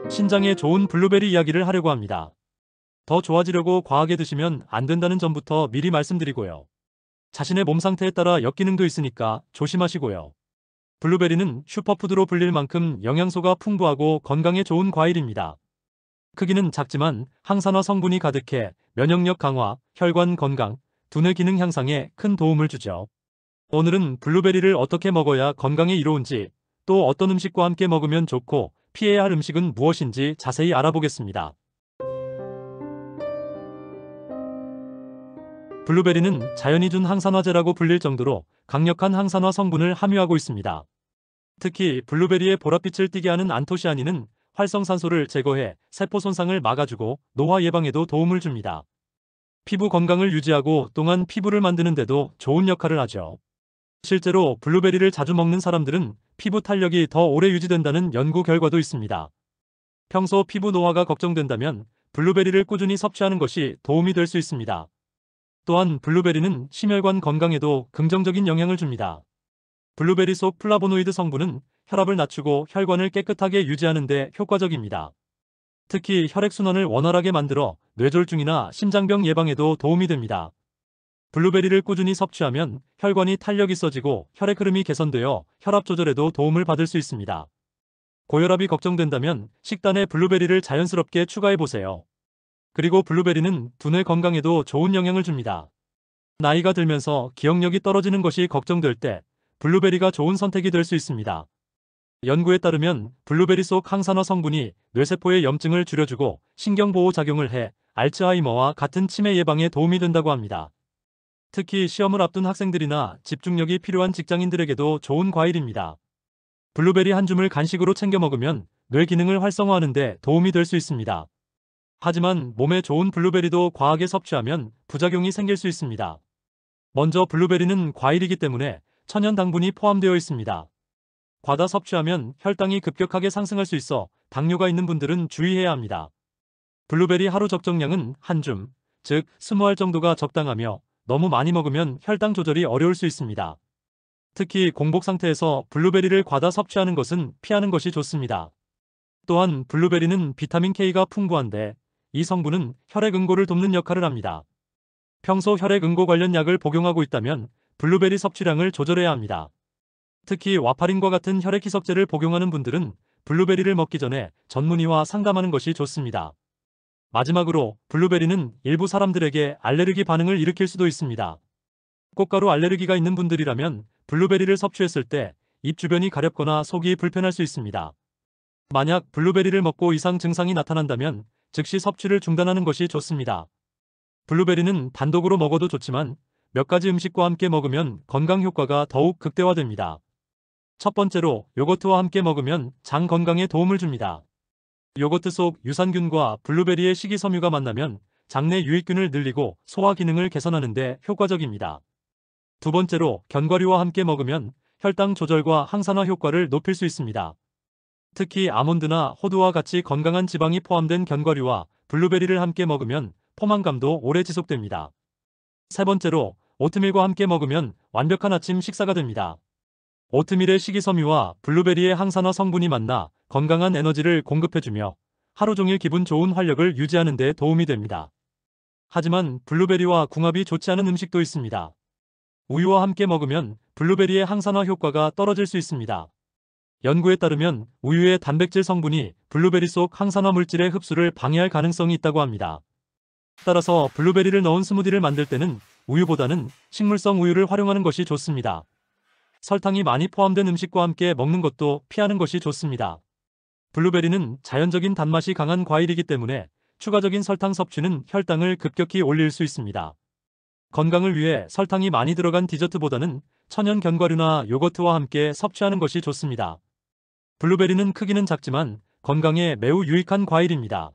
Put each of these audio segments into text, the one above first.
신장에 좋은 블루베리 이야기를 하려고 합니다. 더 좋아지려고 과하게 드시면 안 된다는 점부터 미리 말씀드리고요. 자신의 몸 상태에 따라 역기능도 있으니까 조심하시고요. 블루베리는 슈퍼푸드로 불릴 만큼 영양소가 풍부하고 건강에 좋은 과일입니다. 크기는 작지만 항산화 성분이 가득해 면역력 강화, 혈관 건강, 두뇌 기능 향상에 큰 도움을 주죠. 오늘은 블루베리를 어떻게 먹어야 건강에 이로운지, 또 어떤 음식과 함께 먹으면 좋고 피해야 할 음식은 무엇인지 자세히 알아보겠습니다. 블루베리는 자연이 준 항산화제라고 불릴 정도로 강력한 항산화 성분을 함유하고 있습니다. 특히 블루베리의 보랏빛을 띠게 하는 안토시아닌은 활성산소를 제거해 세포 손상을 막아주고 노화 예방에도 도움을 줍니다. 피부 건강을 유지하고 또한 피부를 만드는 데도 좋은 역할을 하죠. 실제로 블루베리를 자주 먹는 사람들은 피부 탄력이 더 오래 유지된다는 연구 결과도 있습니다. 평소 피부 노화가 걱정된다면 블루베리를 꾸준히 섭취하는 것이 도움이 될 수 있습니다. 또한 블루베리는 심혈관 건강에도 긍정적인 영향을 줍니다. 블루베리 속 플라보노이드 성분은 혈압을 낮추고 혈관을 깨끗하게 유지하는 데 효과적입니다. 특히 혈액순환을 원활하게 만들어 뇌졸중이나 심장병 예방에도 도움이 됩니다. 블루베리를 꾸준히 섭취하면 혈관이 탄력 있어지고 혈액 흐름이 개선되어 혈압 조절에도 도움을 받을 수 있습니다. 고혈압이 걱정된다면 식단에 블루베리를 자연스럽게 추가해보세요. 그리고 블루베리는 두뇌 건강에도 좋은 영향을 줍니다. 나이가 들면서 기억력이 떨어지는 것이 걱정될 때 블루베리가 좋은 선택이 될 수 있습니다. 연구에 따르면 블루베리 속 항산화 성분이 뇌세포의 염증을 줄여주고 신경보호 작용을 해 알츠하이머와 같은 치매 예방에 도움이 된다고 합니다. 특히 시험을 앞둔 학생들이나 집중력이 필요한 직장인들에게도 좋은 과일입니다. 블루베리 한 줌을 간식으로 챙겨 먹으면 뇌 기능을 활성화하는 데 도움이 될 수 있습니다. 하지만 몸에 좋은 블루베리도 과하게 섭취하면 부작용이 생길 수 있습니다. 먼저 블루베리는 과일이기 때문에 천연 당분이 포함되어 있습니다. 과다 섭취하면 혈당이 급격하게 상승할 수 있어 당뇨가 있는 분들은 주의해야 합니다. 블루베리 하루 적정량은 한 줌, 즉 20알 정도가 적당하며 너무 많이 먹으면 혈당 조절이 어려울 수 있습니다. 특히 공복 상태에서 블루베리를 과다 섭취하는 것은 피하는 것이 좋습니다. 또한 블루베리는 비타민 K가 풍부한데 이 성분은 혈액 응고를 돕는 역할을 합니다. 평소 혈액 응고 관련 약을 복용하고 있다면 블루베리 섭취량을 조절해야 합니다. 특히 와파린과 같은 혈액 희석제를 복용하는 분들은 블루베리를 먹기 전에 전문의와 상담하는 것이 좋습니다. 마지막으로 블루베리는 일부 사람들에게 알레르기 반응을 일으킬 수도 있습니다. 꽃가루 알레르기가 있는 분들이라면 블루베리를 섭취했을 때 입 주변이 가렵거나 속이 불편할 수 있습니다. 만약 블루베리를 먹고 이상 증상이 나타난다면 즉시 섭취를 중단하는 것이 좋습니다. 블루베리는 단독으로 먹어도 좋지만 몇 가지 음식과 함께 먹으면 건강 효과가 더욱 극대화됩니다. 첫 번째로 요거트와 함께 먹으면 장 건강에 도움을 줍니다. 요거트 속 유산균과 블루베리의 식이섬유가 만나면 장내 유익균을 늘리고 소화 기능을 개선하는 데 효과적입니다. 두 번째로 견과류와 함께 먹으면 혈당 조절과 항산화 효과를 높일 수 있습니다. 특히 아몬드나 호두와 같이 건강한 지방이 포함된 견과류와 블루베리를 함께 먹으면 포만감도 오래 지속됩니다. 세 번째로 오트밀과 함께 먹으면 완벽한 아침 식사가 됩니다. 오트밀의 식이섬유와 블루베리의 항산화 성분이 만나 건강한 에너지를 공급해주며 하루 종일 기분 좋은 활력을 유지하는 데 도움이 됩니다. 하지만 블루베리와 궁합이 좋지 않은 음식도 있습니다. 우유와 함께 먹으면 블루베리의 항산화 효과가 떨어질 수 있습니다. 연구에 따르면 우유의 단백질 성분이 블루베리 속 항산화 물질의 흡수를 방해할 가능성이 있다고 합니다. 따라서 블루베리를 넣은 스무디를 만들 때는 우유보다는 식물성 우유를 활용하는 것이 좋습니다. 설탕이 많이 포함된 음식과 함께 먹는 것도 피하는 것이 좋습니다. 블루베리는 자연적인 단맛이 강한 과일이기 때문에 추가적인 설탕 섭취는 혈당을 급격히 올릴 수 있습니다. 건강을 위해 설탕이 많이 들어간 디저트보다는 천연 견과류나 요거트와 함께 섭취하는 것이 좋습니다. 블루베리는 크기는 작지만 건강에 매우 유익한 과일입니다.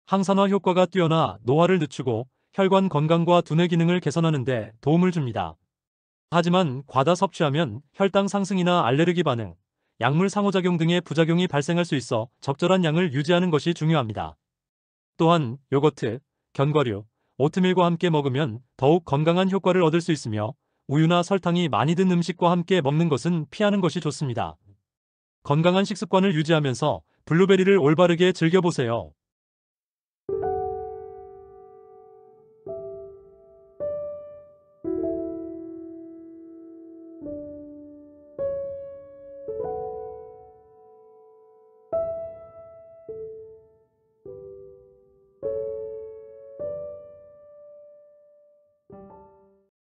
항산화 효과가 뛰어나 노화를 늦추고 혈관 건강과 두뇌 기능을 개선하는 데 도움을 줍니다. 하지만 과다 섭취하면 혈당 상승이나 알레르기 반응, 약물 상호작용 등의 부작용이 발생할 수 있어 적절한 양을 유지하는 것이 중요합니다. 또한 요거트, 견과류, 오트밀과 함께 먹으면 더욱 건강한 효과를 얻을 수 있으며 우유나 설탕이 많이 든 음식과 함께 먹는 것은 피하는 것이 좋습니다. 건강한 식습관을 유지하면서 블루베리를 올바르게 즐겨보세요.